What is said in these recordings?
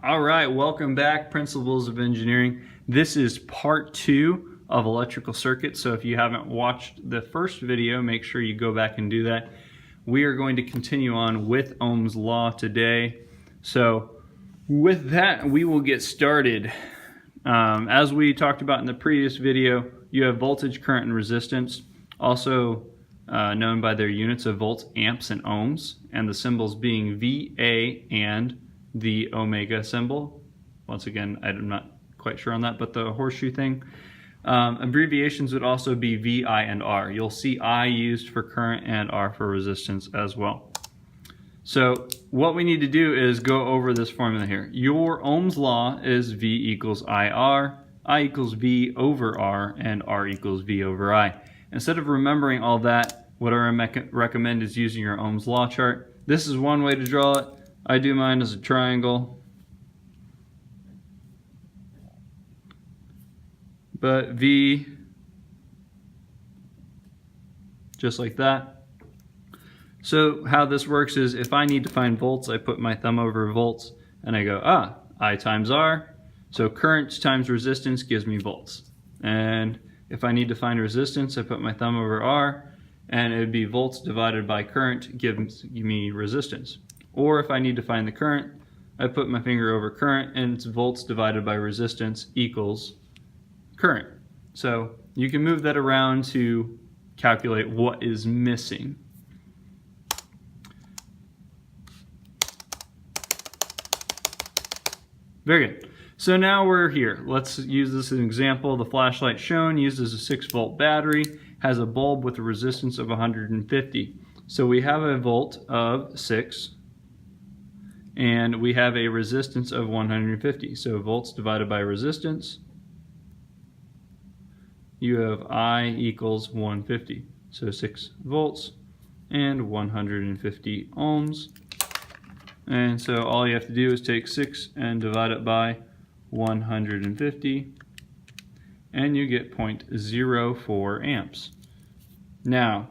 All right, welcome back, Principles of Engineering. This is part 2 of electrical circuits, so if you haven't watched the first video, make sure you go back and do that. We are going to continue on with Ohm's law today. So with that, we will get started. As we talked about in the previous video, you have voltage, current, and resistance, also known by their units of volts, amps, and ohms, and the symbols being VA and the omega symbol. Once again, I'm not quite sure on that, but the horseshoe thing. Abbreviations would also be VI and R. You'll see I used for current and R for resistance as well. So what we need to do is go over this formula here. Your Ohm's law is V equals IR, I equals V over R, and R equals V over I. Instead of remembering all that, what I recommend is using your Ohm's law chart. This is one way to draw it. I do mine as a triangle. But V, just like that. So how this works is if I need to find volts, I put my thumb over volts and I go, I times R. So current times resistance gives me volts. And if I need to find resistance, I put my thumb over R and it would be volts divided by current gives me resistance. Or if I need to find the current, I put my finger over current and it's volts divided by resistance equals current. So you can move that around to calculate what is missing. Very good. So now we're here. Let's use this as an example. The flashlight shown uses a 6-volt battery, has a bulb with a resistance of 150. So we have a volt of 6 and we have a resistance of 150. So volts divided by resistance, you have I equals 150. So 6 volts and 150 ohms. And so all you have to do is take 6 and divide it by 150 and you get 0.04 amps. Now,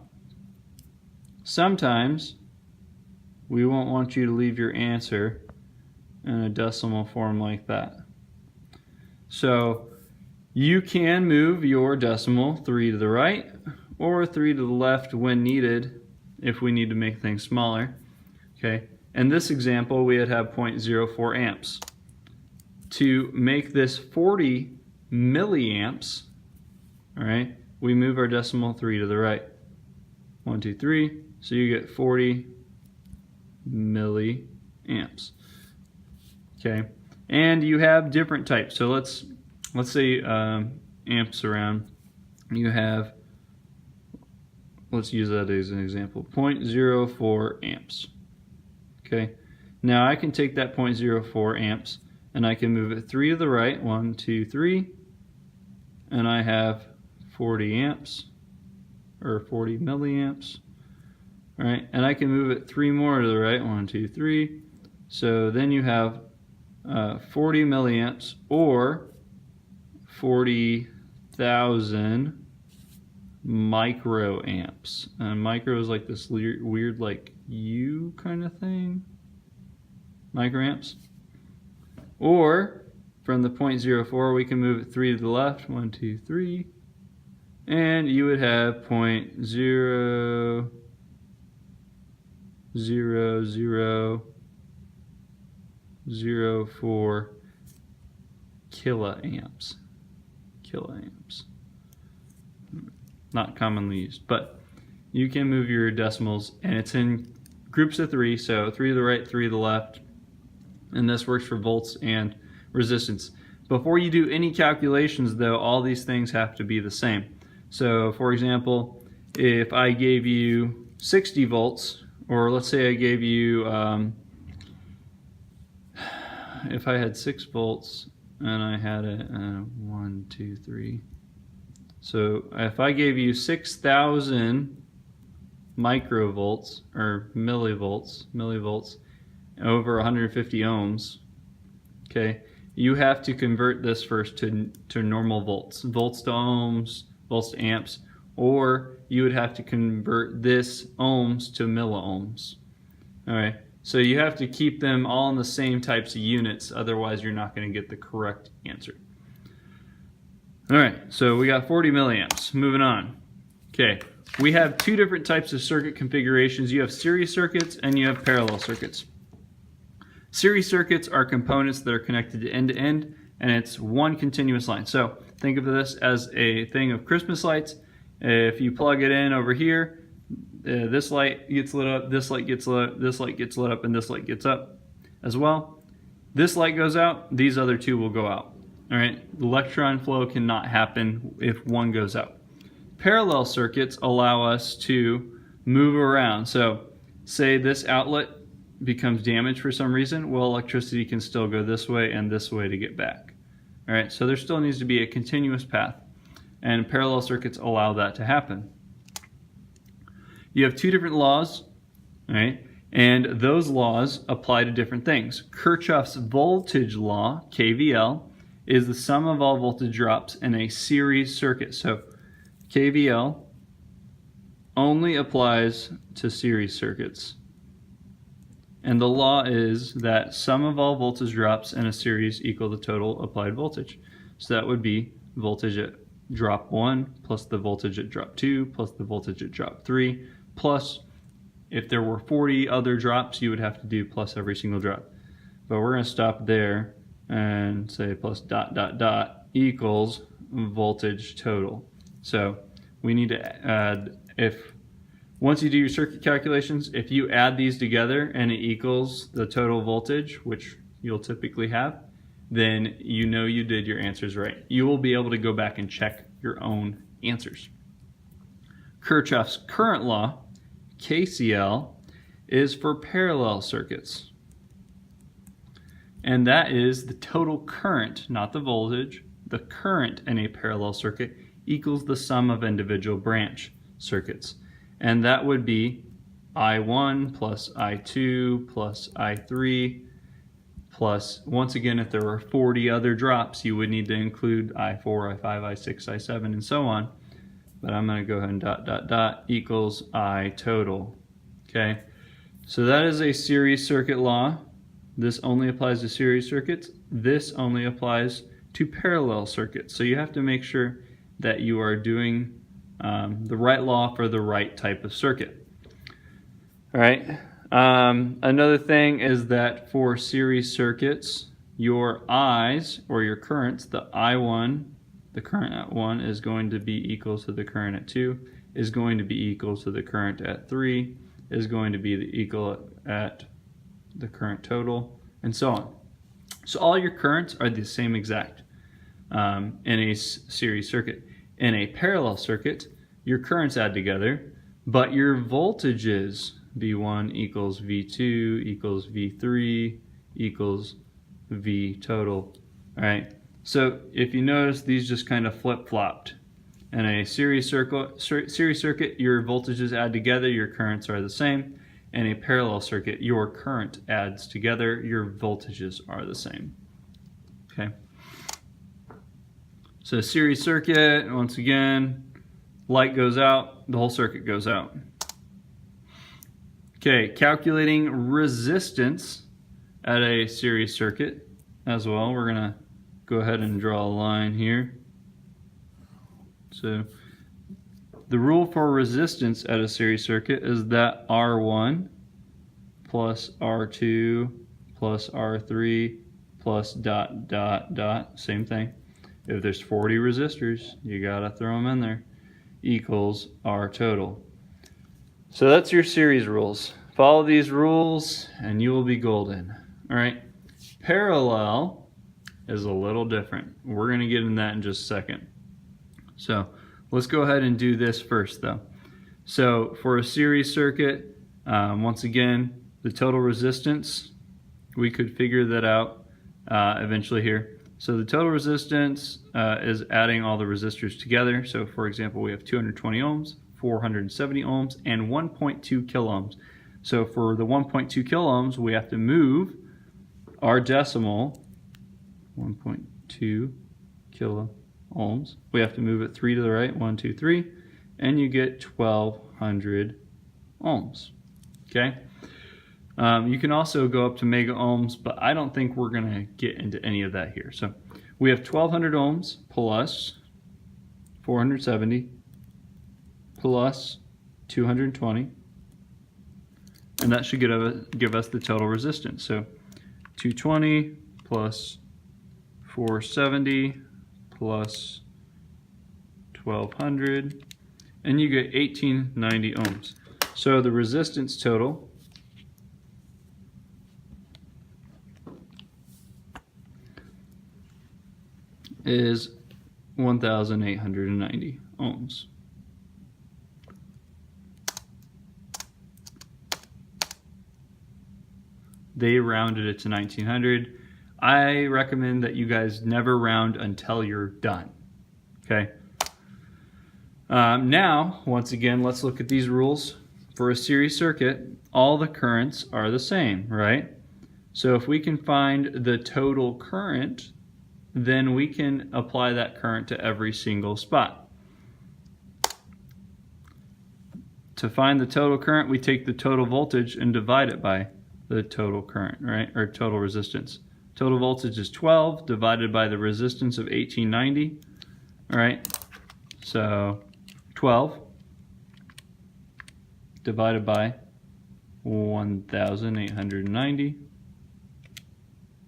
sometimes we won't want you to leave your answer in a decimal form like that. So you can move your decimal 3 to the right or 3 to the left when needed if we need to make things smaller. Okay. In this example, we would have 0.04 amps. To make this 40 milliamps, all right, we move our decimal 3 to the right. 1, 2, 3. So you get 40 milliamps. Okay, and you have different types. So let's say amps around. You have, let's use that as an example, 0.04 amps. Okay, now I can take that 0.04 amps and I can move it 3 to the right, 1, 2, 3, and I have 40 amps, or 40 milliamps. All right, and I can move it 3 more to the right, 1, 2, 3. So then you have 40 milliamps, or 40,000 microamps. And micro is like this weird like U kind of thing. Microamps. Or from the 0.04 we can move it 3 to the left, 1, 2, 3, and you would have 0.000004 kiloamps. Not commonly used, but you can move your decimals and it's in groups of 3, so 3 to the right, 3 to the left, and this works for volts and resistance. Before you do any calculations though, all these things have to be the same. So for example, if I gave you 60 volts, or let's say I gave you, if I had 6 volts and I had a 1, 2, 3. So if I gave you 6,000 microvolts or millivolts over 150 ohms, okay, you have to convert this first to normal volts to ohms, volts to amps, or you would have to convert this ohms to milliohms. All right, So you have to keep them all in the same types of units, otherwise you're not going to get the correct answer. All right, so we got 40 milliamps. Moving on. Okay, we have two different types of circuit configurations. You have series circuits and you have parallel circuits. Series circuits are components that are connected to end, and it's one continuous line. So think of this as a thing of Christmas lights. If you plug it in over here, this light gets lit up, this light gets lit up, this light gets lit up, and this light gets up as well. This light goes out, these other two will go out. All right, the electron flow cannot happen if one goes out. Parallel circuits allow us to move around. So say this outlet becomes damaged for some reason, well, electricity can still go this way and this way to get back. All right, so there still needs to be a continuous path, and parallel circuits allow that to happen. You have two different laws, right? And those laws apply to different things. Kirchoff's voltage law, KVL, is the sum of all voltage drops in a series circuit. So KVL only applies to series circuits. And the law is that sum of all voltage drops in a series equal the total applied voltage. So that would be voltage at drop 1 plus the voltage at drop 2 plus the voltage at drop 3 plus, if there were 40 other drops, you would have to do plus every single drop. But we're going to stop there and say plus ... equals voltage total. So we need to add, once you do your circuit calculations, if you add these together and it equals the total voltage, which you'll typically have, then you know you did your answers right. You will be able to go back and check your own answers. Kirchoff's current law, KCL, is for parallel circuits. And that is the total current, not the voltage, the current in a parallel circuit equals the sum of individual branch circuits. And that would be I1 plus I2 plus I3 plus, once again, if there were 40 other drops, you would need to include I4, I5, I6, I7, and so on. But I'm going to go ahead and ... equals I total. Okay, so that is a series circuit law. This only applies to series circuits. This only applies to parallel circuits. So you have to make sure that you are doing the right law for the right type of circuit. All right. Another thing is that for series circuits, your I's, or your currents, the I1, the current at 1 is going to be equal to the current at 2, is going to be equal to the current at 3, is going to be equal at the current total, and so on. So all your currents are the same exact in a series circuit. In a parallel circuit, your currents add together, but your voltages, V1 equals V2 equals V3 equals V total. All right. So if you notice, these just kind of flip-flopped. In a series circuit, your voltages add together, your currents are the same. In a parallel circuit, your current adds together, your voltages are the same. Okay. So series circuit, once again, light goes out, the whole circuit goes out. Okay, calculating resistance at a series circuit as well. We're going to go ahead and draw a line here. So the rule for resistance at a series circuit is that R1 plus R2 plus R3 plus ... same thing. If there's 40 resistors, you gotta throw them in there, equals R total. So that's your series rules. Follow these rules and you will be golden. All right. Parallel is a little different. We're gonna get into that in just a second. So let's go ahead and do this first though. So for a series circuit, once again, the total resistance, we could figure that out eventually here. So the total resistance is adding all the resistors together. So for example, we have 220 ohms, 470 ohms, and 1.2 kiloohms. So for the 1.2 kiloohms, we have to move our decimal, 1.2 kiloohms. We have to move it 3 to the right, 1, 2, 3, and you get 1200 ohms. Okay. You can also go up to mega ohms, but I don't think we're going to get into any of that here. So we have 1200 ohms plus 470 plus 220, and that should give us the total resistance. So 220 plus 470 plus 1200, and you get 1890 ohms. So the resistance total is 1890 ohms. They rounded it to 1900. I recommend that you guys never round until you're done. Okay. Now, once again, let's look at these rules. For a series circuit, all the currents are the same, right? So if we can find the total current, then we can apply that current to every single spot. To find the total current, we take the total voltage and divide it by the total current, right? Or total resistance. Total voltage is 12 divided by the resistance of 1890, all right? So 12 divided by 1890.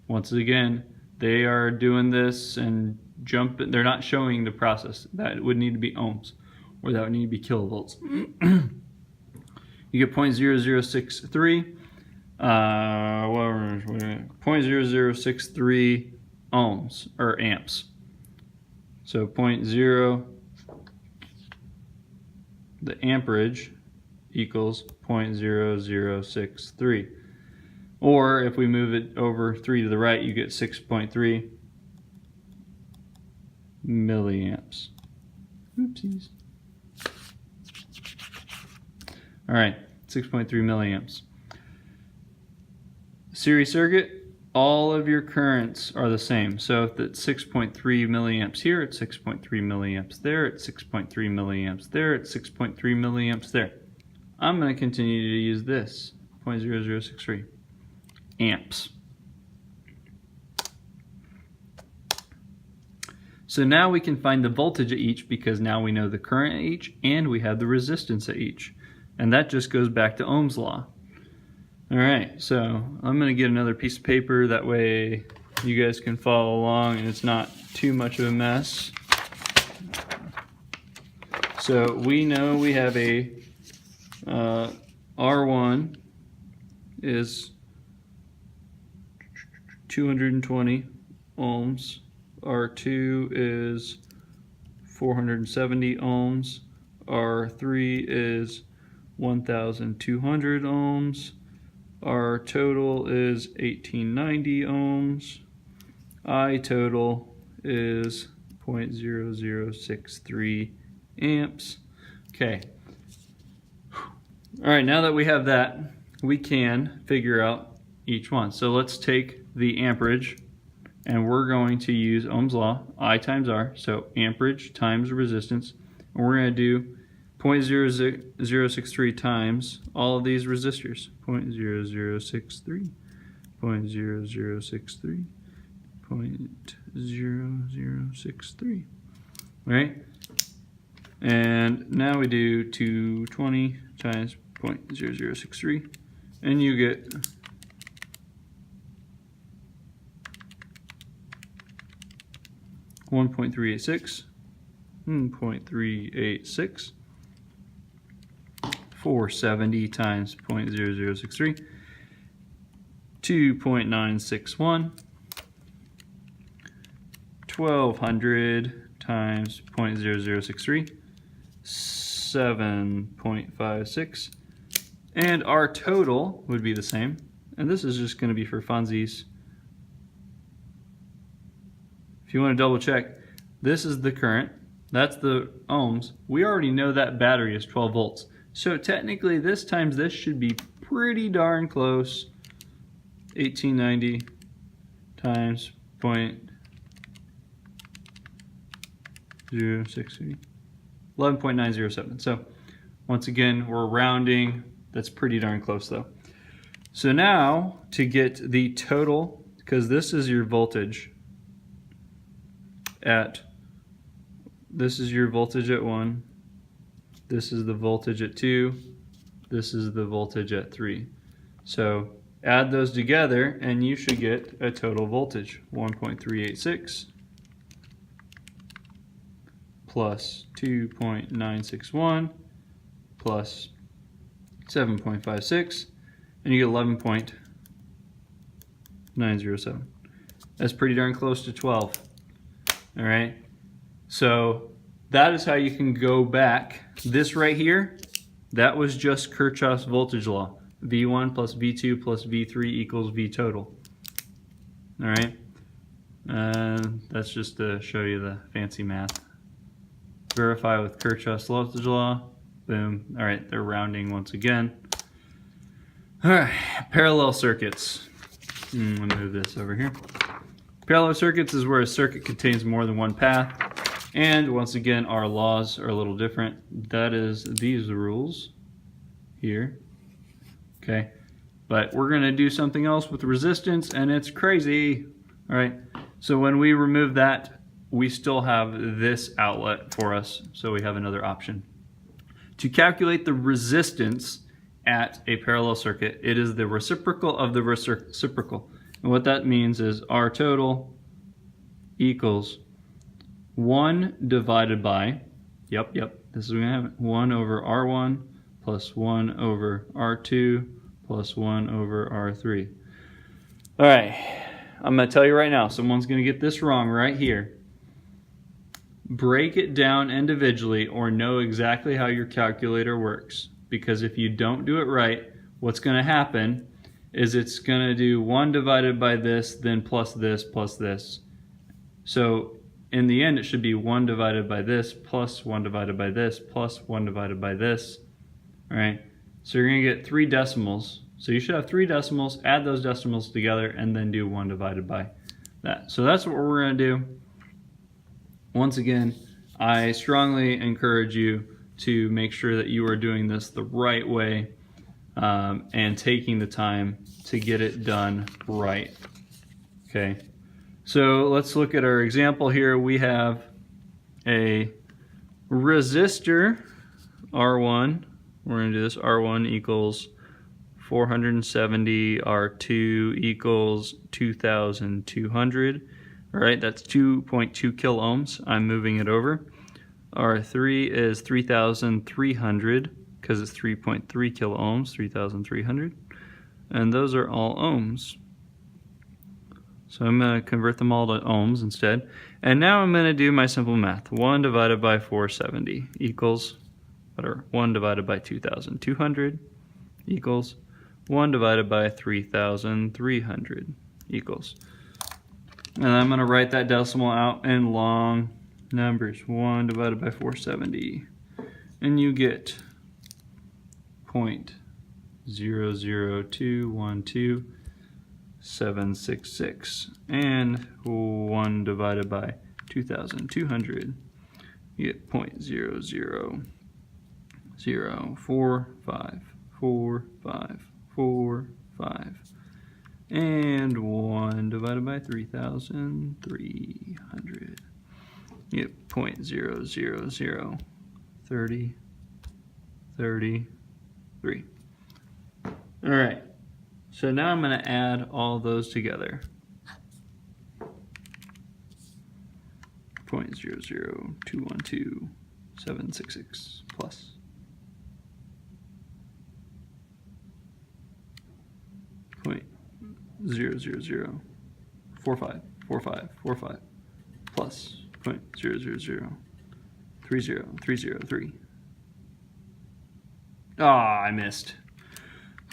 Once again, they are doing this and jumping. They're not showing the process. That would need to be ohms, or that would need to be kilovolts. You get 0.0063, 0.0063 ohms or amps. So the amperage equals 0.0063. Or if we move it over 3 to the right, you get 6.3 milliamps. Oopsies. All right, 6.3 milliamps. Series circuit, all of your currents are the same. So if it's 6.3 milliamps here, it's 6.3 milliamps there, it's 6.3 milliamps there, it's 6.3 milliamps there. I'm going to continue to use this, 0.0063 amps. So now we can find the voltage at each, because now we know the current at each and we have the resistance at each. And that just goes back to Ohm's law. All right, so I'm going to get another piece of paper, that way you guys can follow along and it's not too much of a mess. So we know we have a R1 is 220 ohms, R2 is 470 ohms, R3 is 1200 ohms, our total is 1890 ohms, I total is 0.0063 amps. Okay. All right, now that we have that, we can figure out each one. So let's take the amperage, and we're going to use Ohm's law, I times R, so amperage times resistance, and we're going to do 0.0063 times all of these resistors, 0.0063, 0.0063, 0.0063, right? And now we do 220 times 0.0063, and you get 1.386, 0.386, 470 times 0.0063, 2.961, 1200 times 0.0063, 7.56, and our total would be the same, and this is just going to be for funsies. If you want to double check, this is the current, that's the ohms. We already know that battery is 12 volts. So technically this times this should be pretty darn close. 1890 times 0.063, 11.907. So once again, we're rounding. That's pretty darn close though. So now to get the total, because this is your voltage at, this is your voltage at 1, this is the voltage at 2, this is the voltage at 3. So add those together and you should get a total voltage, 1.386 plus 2.961 plus 7.56, and you get 11.907. That's pretty darn close to 12. All right, so that is how you can go back. This right here, that was just Kirchoff's voltage law. V1 plus V2 plus V3 equals V total. All right, that's just to show you the fancy math. Verify with Kirchoff's voltage law. Boom. All right, they're rounding once again. All right, parallel circuits. Let me move this over here. Parallel circuits is where a circuit contains more than one path. And once again, our laws are a little different. That is these rules here. Okay, but we're going to do something else with resistance, and it's crazy. All right, so when we remove that, we still have this outlet for us, so we have another option. To calculate the resistance at a parallel circuit, it is the reciprocal of the reciprocal. And what that means is R total equals 1 divided by, this is what we have, 1 over R1 plus 1 over R2 plus 1 over R3. All right, I'm going to tell you right now, someone's going to get this wrong right here. Break it down individually or know exactly how your calculator works, because if you don't do it right, what's going to happen is it's going to do 1 divided by this, then plus this, plus this. So in the end, it should be 1 divided by this, plus 1 divided by this, plus 1 divided by this. All right, so you're going to get 3 decimals. So you should have 3 decimals, add those decimals together, and then do 1 divided by that. So that's what we're going to do. Once again, I strongly encourage you to make sure that you are doing this the right way and taking the time to get it done right. Okay, so let's look at our example here. We have a resistor, R1. We're going to do this. R1 equals 470, R2 equals 2,200. All right, that's 2.2 kilo ohms. I'm moving it over. R3 is 3,300 because it's 3.3 kilo ohms, 3,300. And those are all ohms. So I'm going to convert them all to ohms instead. And now I'm going to do my simple math. 1 divided by 470 equals, whatever, 1 divided by 2,200 equals 1 divided by 3,300 equals. And I'm going to write that decimal out in long numbers. 1 divided by 470. And you get 0.00212766. And 1 divided by 2,200. You get 0.00454545. And 1 divided by 3,300. You get 0.0003033. All right. So now I'm going to add all those together. 0.00212,766 plus 0.000454545 plus 0.0003033. Ah, I missed.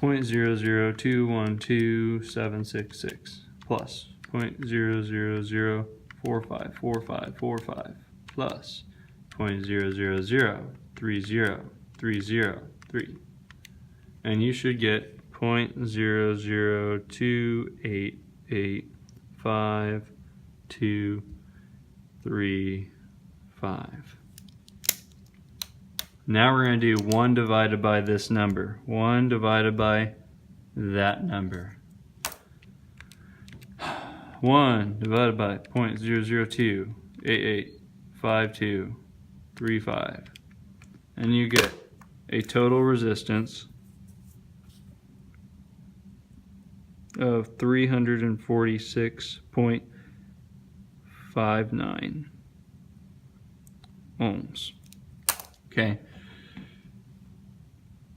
0.00212,766 plus 0.000454545 plus 0.0003033. And you should get 0.002885235. Now we're going to do 1 divided by this number. 1 divided by that number. 1 divided by 0.002885235, and you get a total resistance of 346.59 ohms. Okay.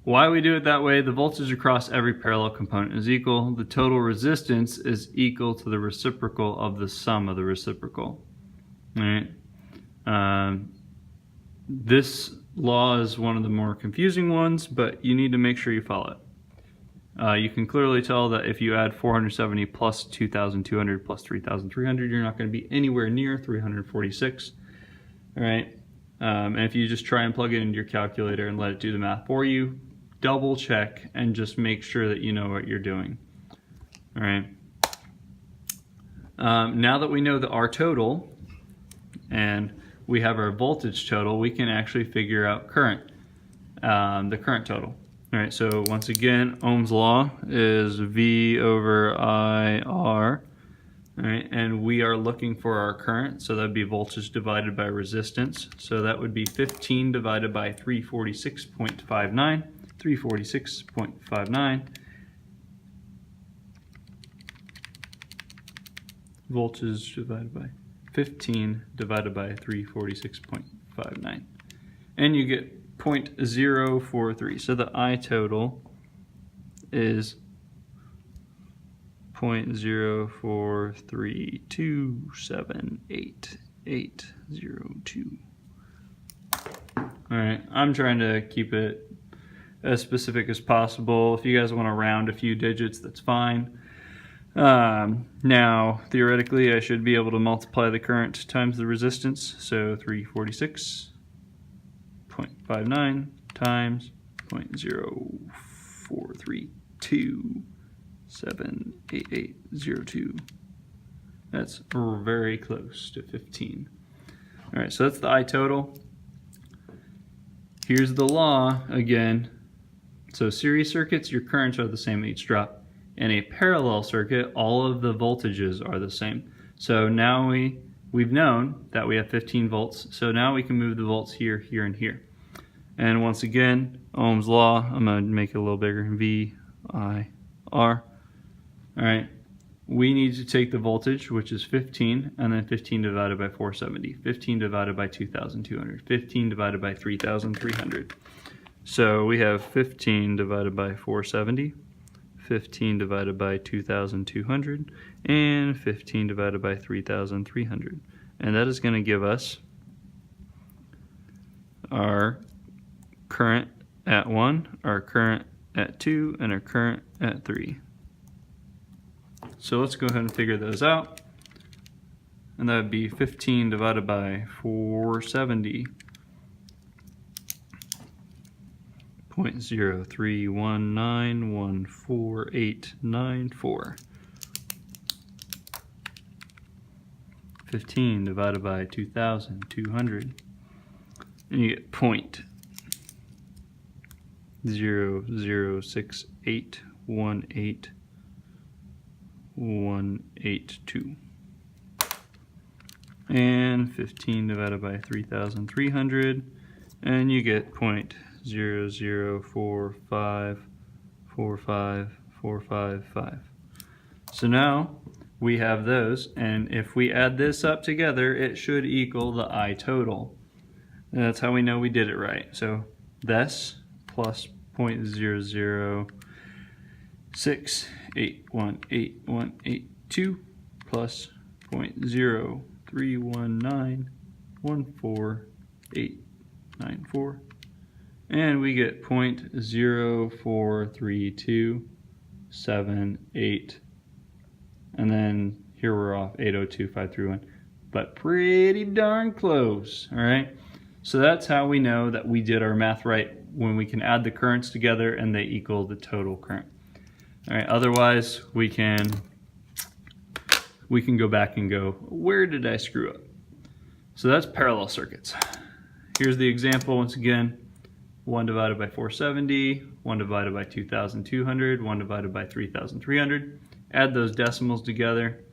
Why we do it that way? The voltage across every parallel component is equal. The total resistance is equal to the reciprocal of the sum of the reciprocal. All right. This law is one of the more confusing ones, but you need to make sure you follow it. You can clearly tell that if you add 470 plus 2,200 plus 3,300, you're not going to be anywhere near 346. All right. And if you just try and plug it into your calculator and let it do the math for you, double check and just make sure that you know what you're doing. All right. Now that we know the R total and we have our voltage total, we can actually figure out current, the current total. All right, so once again, Ohm's law is V over IR, all right, and we are looking for our current, so that'd be voltage divided by resistance. So that would be 15 divided by 346.59, 346.59. Voltage divided by 15 divided by 346.59, and you get 0.043. So the I total is 0.043278802. All right, I'm trying to keep it as specific as possible. If you guys want to round a few digits, that's fine. Now, theoretically, I should be able to multiply the current times the resistance. So 346.59 times 0.043278802. That's very close to 15. All right, so that's the I total. Here's the law again. So series circuits, your currents are the same at each drop. In a parallel circuit, all of the voltages are the same. So now we've known that we have 15 volts. So now we can move the volts here, here, and here. And once again, Ohm's law, I'm going to make it a little bigger, V-I-R. All right, we need to take the voltage, which is 15, and then 15 divided by 470, 15 divided by 2,200, 15 divided by 3,300. So we have 15 divided by 470, 15 divided by 2,200, and 15 divided by 3,300. And that is going to give us our current at 1, our current at 2, and our current at 3. So let's go ahead and figure those out. And that would be 15 divided by 470. 0.031914894. 15 divided by 2,200, and you get 0.068188182. And 15 divided by 3,300, and you get 0.004545455. So now we have those, and if we add this up together, it should equal the I total. And that's how we know we did it right. So this plus 0.006818182 plus 0.031914894, and we get 0.0432788, and then here we're off 802.531, but pretty darn close. All right, so that's how we know that we did our math right, when we can add the currents together and they equal the total current. All right, otherwise we can go back and go, where did I screw up? So that's parallel circuits. Here's the example once again. 1 divided by 470, 1 divided by 2,200, 1 divided by 3,300. Add those decimals together.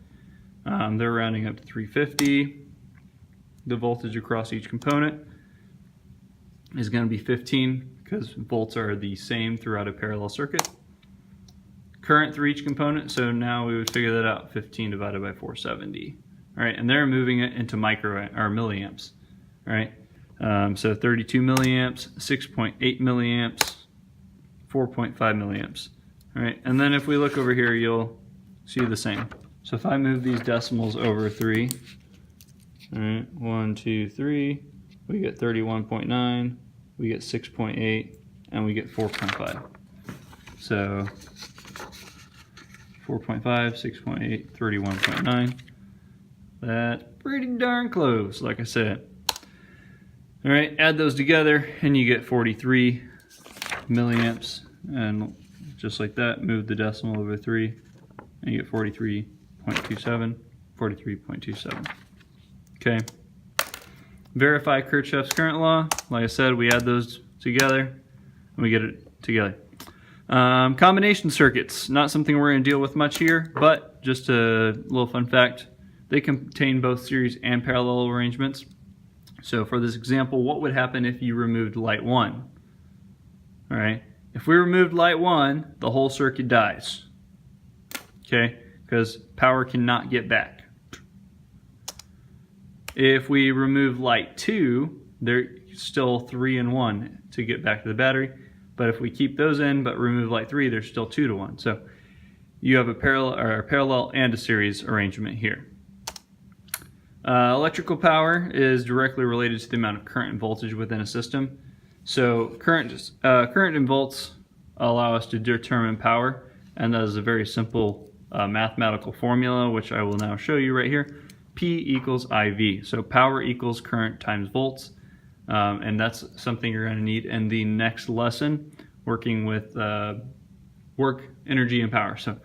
They're rounding up to 350. The voltage across each component is going to be 15 because volts are the same throughout a parallel circuit. Current through each component, so now we would figure that out, 15 divided by 470. All right, and they're moving it into milliamps. All right, so 32 milliamps, 6.8 milliamps, 4.5 milliamps. All right, and then if we look over here, you'll see the same. So if I move these decimals over 3, all right, 1, 2, 3, we get 31.9, we get 6.8, and we get 4.5. So 4.5, 6.8, 31.9. That's pretty darn close, like I said. All right, add those together and you get 43 milliamps. And just like that, move the decimal over 3 and you get 43.27, 43.27. Okay. Verify Kirchoff's current law. Like I said, we add those together and we get it together. Combination circuits, not something we're going to deal with much here, but just a little fun fact. They contain both series and parallel arrangements. So for this example, what would happen if you removed light 1? All right, if we removed light 1, the whole circuit dies. Okay, because power cannot get back. If we remove light 2, there's still 3 and 1 to get back to the battery. But if we keep those in but remove light 3, there's still 2 to 1. So you have a parallel and a series arrangement here. Electrical power is directly related to the amount of current and voltage within a system. So current and volts allow us to determine power, and that is a very simple mathematical formula, which I will now show you right here. P equals IV. So power equals current times volts. And that's something you're going to need in the next lesson, working with work, energy, and power. So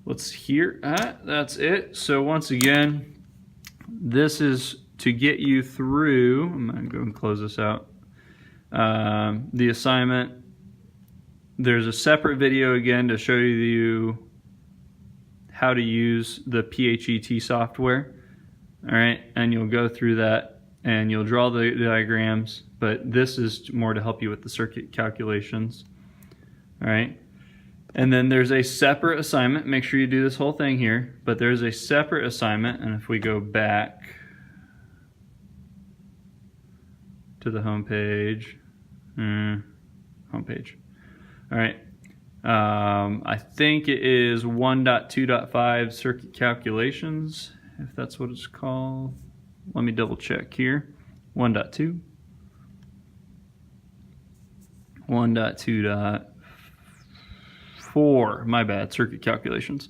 let's hear that. That's it. So once again, this is to get you through. I'm going to go and close this out. The assignment. There's a separate video again to show you how to use the PHET software. All right, and you'll go through that and you'll draw the diagrams, but this is more to help you with the circuit calculations. All right, and then there's a separate assignment. Make sure you do this whole thing here, but there's a separate assignment, and if we go back to the home page, all right, I think it is 1.2.5 circuit calculations, if that's what it's called. Let me double check here. 1.2. 1.2.4, my bad, circuit calculations.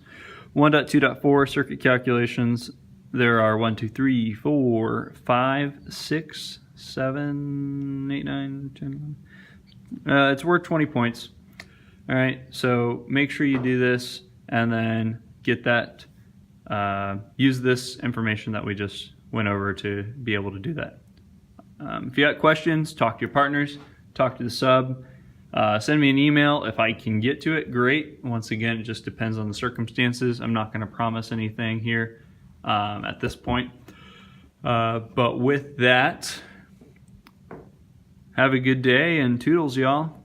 1.2.4 circuit calculations. There are 1, 2, 3, 4, 5, 6, 7, 8, 9, 10. It's worth 20 points. All right, so make sure you do this and then get that. Use this information that we just went over to be able to do that. If you got questions, talk to your partners, talk to the sub, send me an email. If I can get to it, great. Once again, it just depends on the circumstances. I'm not going to promise anything here at this point. But with that, have a good day and toodles, y'all.